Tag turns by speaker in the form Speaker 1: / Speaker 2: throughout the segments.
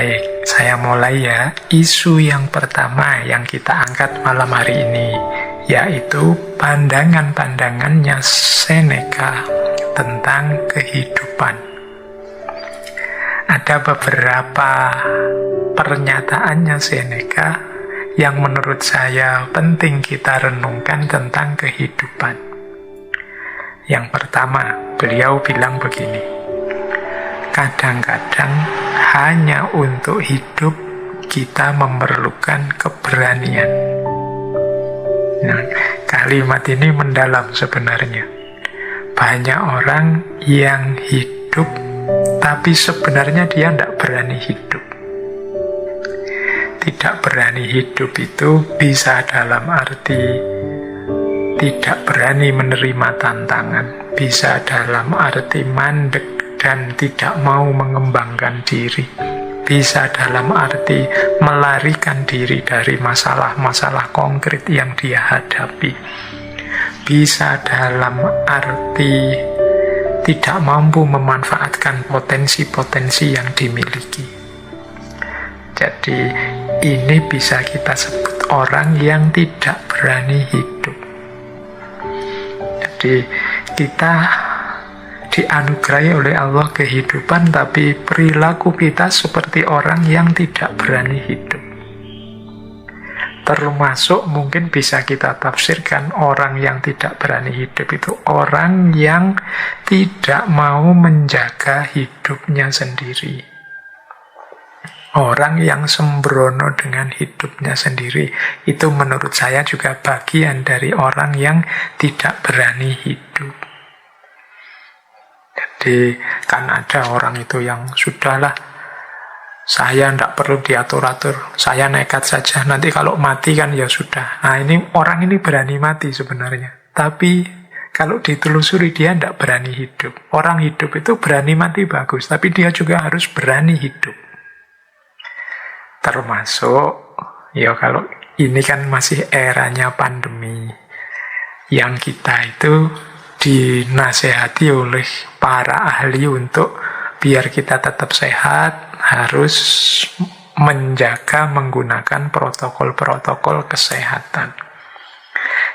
Speaker 1: Baik, saya mulai ya. Isu yang pertama yang kita angkat malam hari ini, yaitu pandangan-pandangannya Seneca tentang kehidupan. Ada beberapa pernyataannya Seneca yang menurut saya penting kita renungkan tentang kehidupan. Yang pertama, beliau bilang begini, kadang-kadang hanya untuk hidup kita memerlukan keberanian. Nah, kalimat ini mendalam sebenarnya. Banyak orang yang hidup, tapi sebenarnya dia tidak berani hidup. Tidak berani hidup itu bisa dalam arti tidak berani menerima tantangan, bisa dalam arti mandek dan tidak mau mengembangkan diri, bisa dalam arti melarikan diri dari masalah-masalah konkret yang dia hadapi, bisa dalam arti tidak mampu memanfaatkan potensi-potensi yang dimiliki. Jadi ini bisa kita sebut orang yang tidak berani hidup. Jadi kita dianugerahi oleh Allah kehidupan, tapi perilaku kita seperti orang yang tidak berani hidup. Termasuk mungkin bisa kita tafsirkan orang yang tidak berani hidup itu orang yang tidak mau menjaga hidupnya sendiri. Orang yang sembrono dengan hidupnya sendiri. Itu menurut saya juga bagian dari orang yang tidak berani hidup. Jadi kan ada orang itu yang sudahlah, saya tidak perlu diatur-atur, saya nekat saja, nanti kalau mati kan ya sudah. Nah ini orang ini berani mati sebenarnya, tapi kalau ditelusuri dia tidak berani hidup. Orang hidup itu berani mati bagus, tapi dia juga harus berani hidup. Termasuk ya kalau ini kan masih eranya pandemi, yang kita itu dinasehati oleh para ahli untuk biar kita tetap sehat, harus menjaga menggunakan protokol-protokol kesehatan.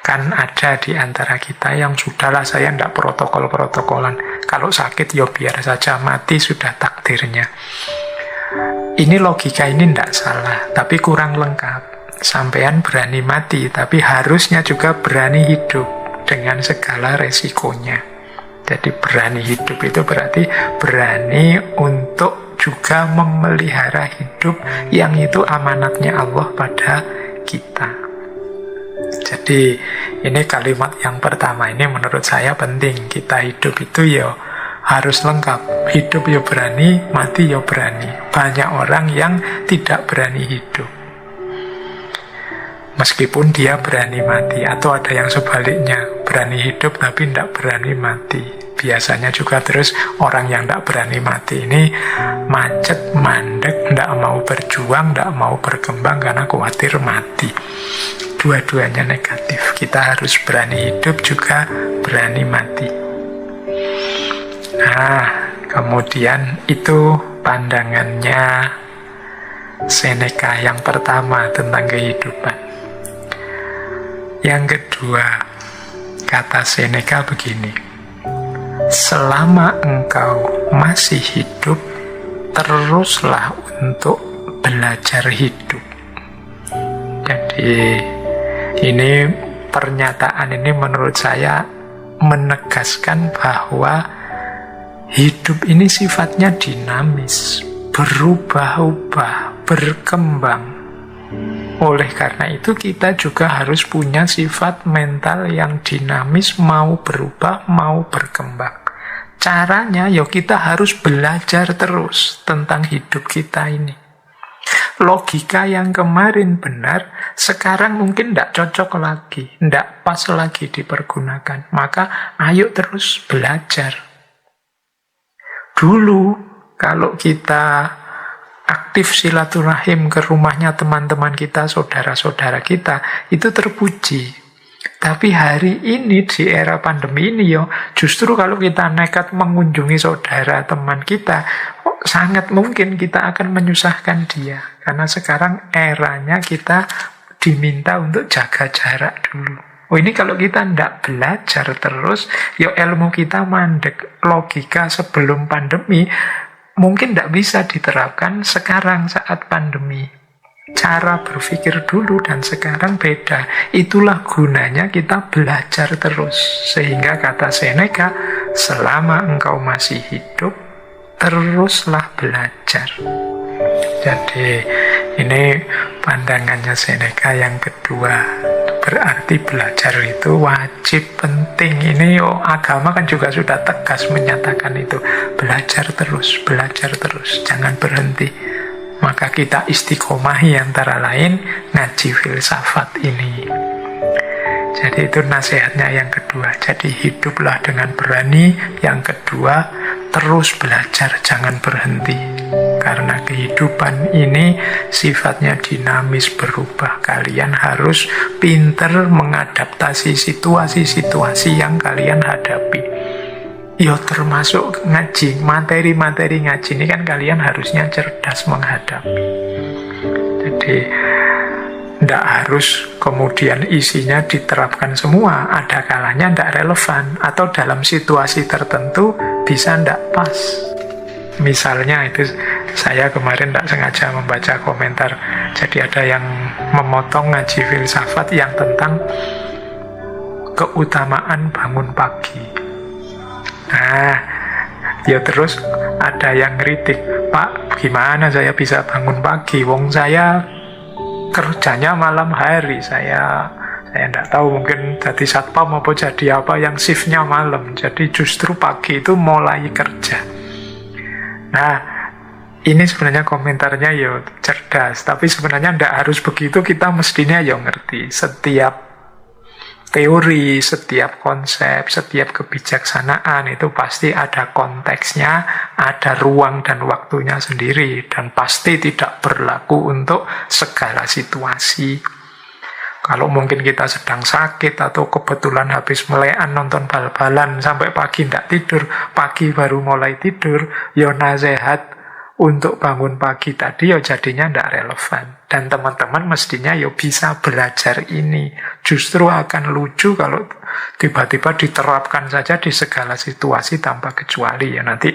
Speaker 1: Kan ada di antara kita yang sudahlah saya tidak protokol-protokolan, kalau sakit ya biar saja, mati sudah takdirnya. Ini logika ini tidak salah, tapi kurang lengkap. Sampean berani mati, tapi harusnya juga berani hidup dengan segala resikonya. Jadi berani hidup itu berarti berani untuk juga memelihara hidup yang itu amanatnya Allah pada kita. Jadi ini kalimat yang pertama ini menurut saya penting. Kita hidup itu ya harus lengkap. Hidup ya berani, mati ya berani. Banyak orang yang tidak berani hidup, meskipun dia berani mati. Atau ada yang sebaliknya, berani hidup tapi tidak berani mati. Biasanya juga terus orang yang tidak berani mati ini macet, mandek, tidak mau berjuang, tidak mau berkembang karena khawatir mati. Dua-duanya negatif. Kita harus berani hidup juga berani mati. Nah, kemudian itu pandangannya Seneca yang pertama tentang kehidupan. Yang kedua, kata Seneca begini, selama engkau masih hidup, teruslah untuk belajar hidup. Jadi ini pernyataan ini menurut saya menegaskan bahwa hidup ini sifatnya dinamis, berubah-ubah, berkembang. Oleh karena itu kita juga harus punya sifat mental yang dinamis, mau berubah, mau berkembang. Caranya ya kita harus belajar terus tentang hidup kita ini. Logika yang kemarin benar, sekarang mungkin tidak cocok lagi, tidak pas lagi dipergunakan. Maka ayo terus belajar. Dulu kalau kita aktif silaturahim ke rumahnya teman-teman kita, saudara-saudara kita, itu terpuji. Tapi hari ini di era pandemi ini justru kalau kita nekat mengunjungi saudara teman kita, sangat mungkin kita akan menyusahkan dia. Karena sekarang eranya kita diminta untuk jaga jarak dulu. Ini kalau kita tidak belajar terus, ilmu kita mandek. Logika sebelum pandemi mungkin tidak bisa diterapkan sekarang saat pandemi. Cara berpikir dulu dan sekarang beda. Itulah gunanya kita belajar terus. Sehingga kata Seneca, selama engkau masih hidup, teruslah belajar. Jadi ini pandangannya Seneca yang kedua. Berarti belajar itu wajib, penting. Ini agama kan juga sudah tegas menyatakan itu. Belajar terus, jangan berhenti. Maka kita istiqomahi antara lain ngaji filsafat ini. Jadi itu nasihatnya yang kedua. Jadi hiduplah dengan berani. Yang kedua, terus belajar, jangan berhenti. Karena kehidupan ini sifatnya dinamis, berubah. Kalian harus pinter mengadaptasi situasi-situasi yang kalian hadapi. Termasuk ngaji, materi-materi ngaji ini kan kalian harusnya cerdas menghadapi. Jadi tidak harus kemudian isinya diterapkan semua. Ada kalanya tidak relevan, atau dalam situasi tertentu bisa tidak pas. Misalnya itu, saya kemarin tidak sengaja membaca komentar, jadi ada yang memotong ngaji filsafat yang tentang keutamaan bangun pagi. Nah, terus ada yang kritik, Pak, gimana saya bisa bangun pagi? Wong saya kerjanya malam hari, saya tidak tahu, mungkin jadi satpam apa jadi apa yang shiftnya malam. Jadi justru pagi itu mulai kerja. Nah, ini sebenarnya komentarnya cerdas, tapi sebenarnya tidak harus begitu. Kita mestinya ngerti setiap teori, setiap konsep, setiap kebijaksanaan itu pasti ada konteksnya, ada ruang dan waktunya sendiri, dan pasti tidak berlaku untuk segala situasi. Kalau mungkin kita sedang sakit atau kebetulan habis melekan nonton bal-balan sampai pagi tidak tidur, pagi baru mulai tidur, nasihat untuk bangun pagi tadi jadinya tidak relevan. Dan teman-teman mestinya bisa belajar ini. Justru akan lucu kalau tiba-tiba diterapkan saja di segala situasi tanpa kecuali. Nanti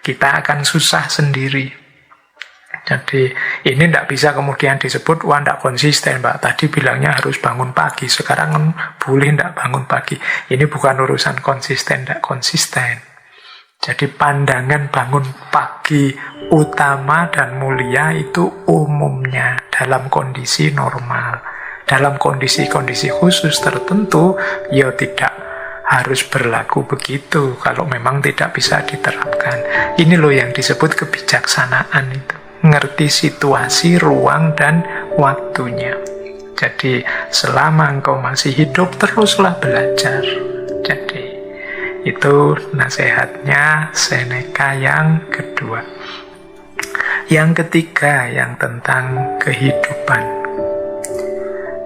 Speaker 1: kita akan susah sendiri. Jadi ini tidak bisa kemudian disebut, wah tidak konsisten Mbak. Tadi bilangnya harus bangun pagi, sekarang boleh tidak bangun pagi. Ini bukan urusan konsisten, tidak konsisten. Jadi pandangan bangun pagi utama dan mulia itu umumnya dalam kondisi normal. Dalam kondisi-kondisi khusus tertentu, tidak harus berlaku begitu kalau memang tidak bisa diterapkan. Ini loh yang disebut kebijaksanaan itu. Ngerti situasi, ruang, dan waktunya. Jadi selama engkau masih hidup, teruslah belajar. Jadi itu nasihatnya Seneca yang kedua. Yang ketiga, yang tentang kehidupan.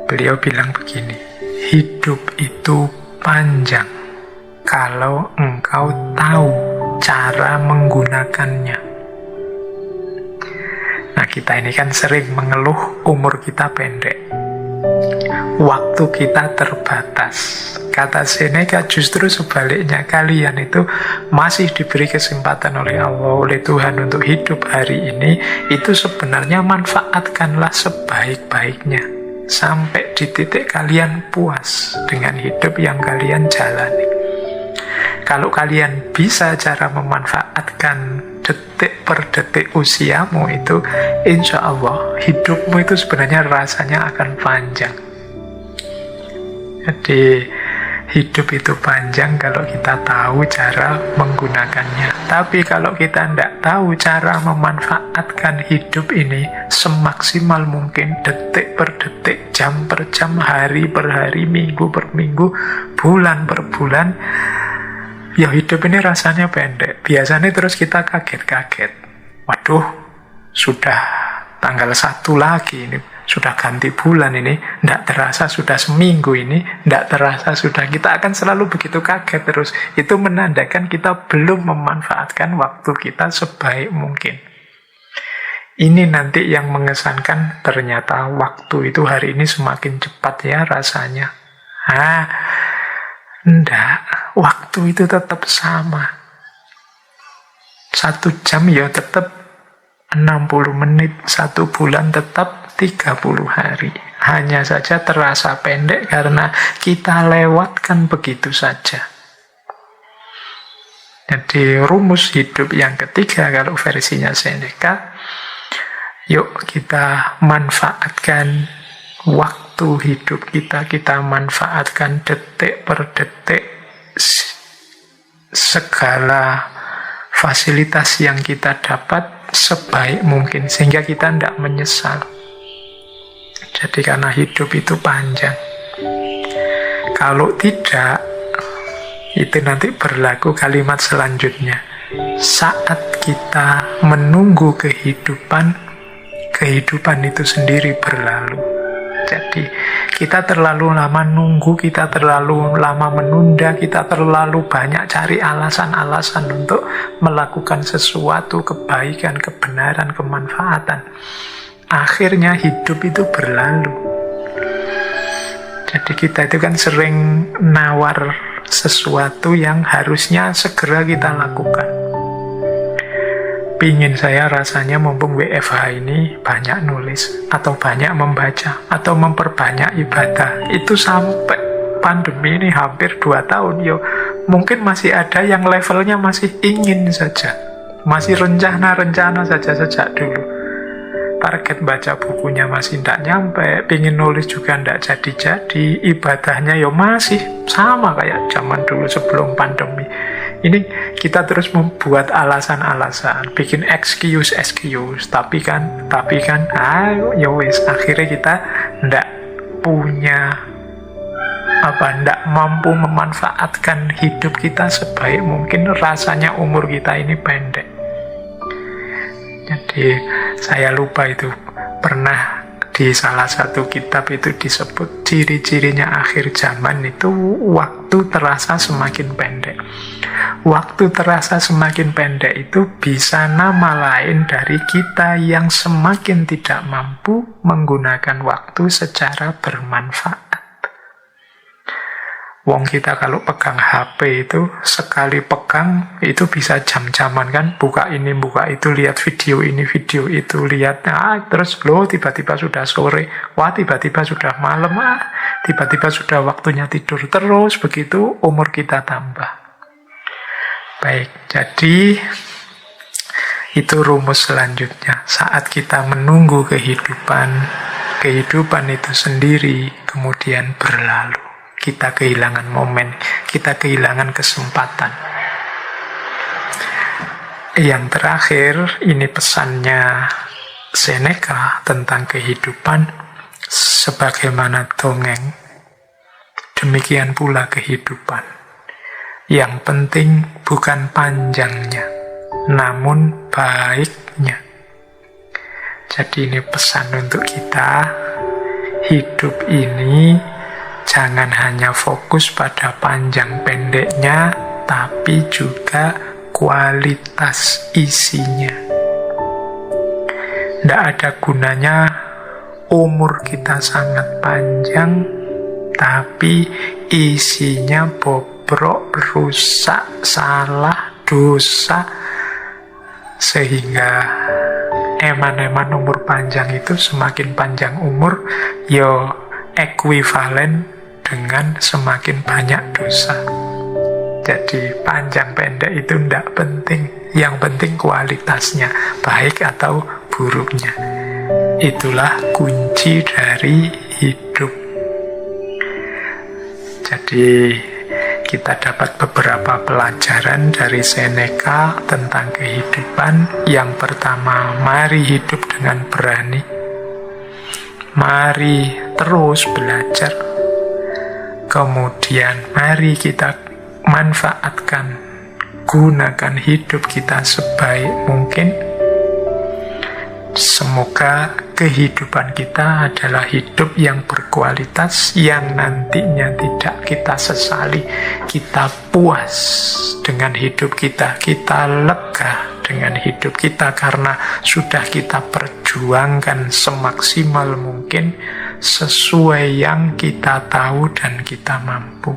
Speaker 1: Beliau bilang begini, hidup itu panjang kalau engkau tahu cara menggunakannya. Nah, kita ini kan sering mengeluh umur kita pendek, waktu kita terbatas. Kata Seneca justru sebaliknya, kalian itu masih diberi kesempatan oleh Allah, oleh Tuhan untuk hidup hari ini. Itu sebenarnya manfaatkanlah sebaik-baiknya sampai di titik kalian puas dengan hidup yang kalian jalani. Kalau kalian bisa cara memanfaatkan detik per detik usiamu itu, insya Allah hidupmu itu sebenarnya rasanya akan panjang. Jadi hidup itu panjang kalau kita tahu cara menggunakannya. Tapi kalau kita tidak tahu cara memanfaatkan hidup ini semaksimal mungkin, detik per detik, jam per jam, hari per hari, minggu per minggu, bulan per bulan, hidup ini rasanya pendek. Biasanya terus kita kaget-kaget. Waduh, sudah tanggal 1 lagi ini. sudah ganti bulan ini, tidak terasa sudah seminggu ini, tidak terasa sudah, kita akan selalu begitu kaget terus. Itu menandakan kita belum memanfaatkan waktu kita sebaik mungkin. Ini nanti yang mengesankan, ternyata waktu itu hari ini semakin cepat ya rasanya. Enggak, waktu itu tetap sama. 1 jam ya tetap 60 menit, 1 bulan tetap 30 hari. Hanya saja terasa pendek karena kita lewatkan begitu saja. Jadi rumus hidup yang ketiga kalau versinya Seneca, yuk kita manfaatkan waktu hidup kita manfaatkan detik per detik, segala fasilitas yang kita dapat sebaik mungkin, sehingga kita tidak menyesal. Jadi karena hidup itu panjang. Kalau tidak, itu nanti berlaku kalimat selanjutnya. Saat kita menunggu kehidupan itu sendiri berlalu. Jadi kita terlalu lama nunggu, kita terlalu lama menunda, kita terlalu banyak cari alasan-alasan untuk melakukan sesuatu kebaikan, kebenaran, kemanfaatan. Akhirnya hidup itu berlalu. Jadi kita itu kan sering nawar sesuatu yang harusnya segera kita lakukan. Pingin saya rasanya mumpung WFH ini banyak nulis, atau banyak membaca, atau memperbanyak ibadah. Itu sampai pandemi ini hampir 2 tahun. Mungkin masih ada yang levelnya masih ingin saja. Masih rencana-rencana saja sejak dulu. Target baca bukunya masih tidak nyampe, pingin nulis juga tidak jadi-jadi, ibadahnya masih sama kayak zaman dulu sebelum pandemi. Ini kita terus membuat alasan-alasan, bikin excuse, tapi kan, akhirnya kita tidak punya tidak mampu memanfaatkan hidup kita sebaik mungkin. Rasanya umur kita ini pendek. Jadi saya lupa itu pernah di salah satu kitab itu disebut ciri-cirinya akhir zaman itu waktu terasa semakin pendek. Waktu terasa semakin pendek itu bisa nama lain dari kita yang semakin tidak mampu menggunakan waktu secara bermanfaat. Wong kita kalau pegang HP itu, sekali pegang itu bisa jam-jaman kan, buka ini, buka itu, lihat video ini, video itu, lihat, terus tiba-tiba sudah sore, tiba-tiba sudah malam, tiba-tiba sudah waktunya tidur, terus begitu umur kita tambah. Baik, jadi itu rumus selanjutnya. Saat kita menunggu kehidupan itu sendiri kemudian berlalu. Kita kehilangan momen, kita kehilangan kesempatan. Yang terakhir, ini pesannya Seneca tentang kehidupan. Sebagaimana dongeng, demikian pula kehidupan. Yang penting bukan panjangnya, namun baiknya. Jadi ini pesan untuk kita, hidup ini jangan hanya fokus pada panjang pendeknya, tapi juga kualitas isinya. Tidak ada gunanya umur kita sangat panjang, tapi isinya bobrok, rusak, salah, dosa, sehingga eman-eman umur panjang itu semakin panjang umur, ekuivalen dengan semakin banyak dosa. Jadi panjang pendek itu tidak penting. Yang penting kualitasnya, baik atau buruknya. Itulah kunci dari hidup. Jadi kita dapat beberapa pelajaran dari Seneca tentang kehidupan. Yang pertama, mari hidup dengan berani. Mari terus belajar. Kemudian mari kita gunakan hidup kita sebaik mungkin. Semoga kehidupan kita adalah hidup yang berkualitas, yang nantinya tidak kita sesali. Kita puas dengan hidup kita, kita lega dengan hidup kita karena sudah kita perjuangkan semaksimal mungkin sesuai yang kita tahu dan kita mampu.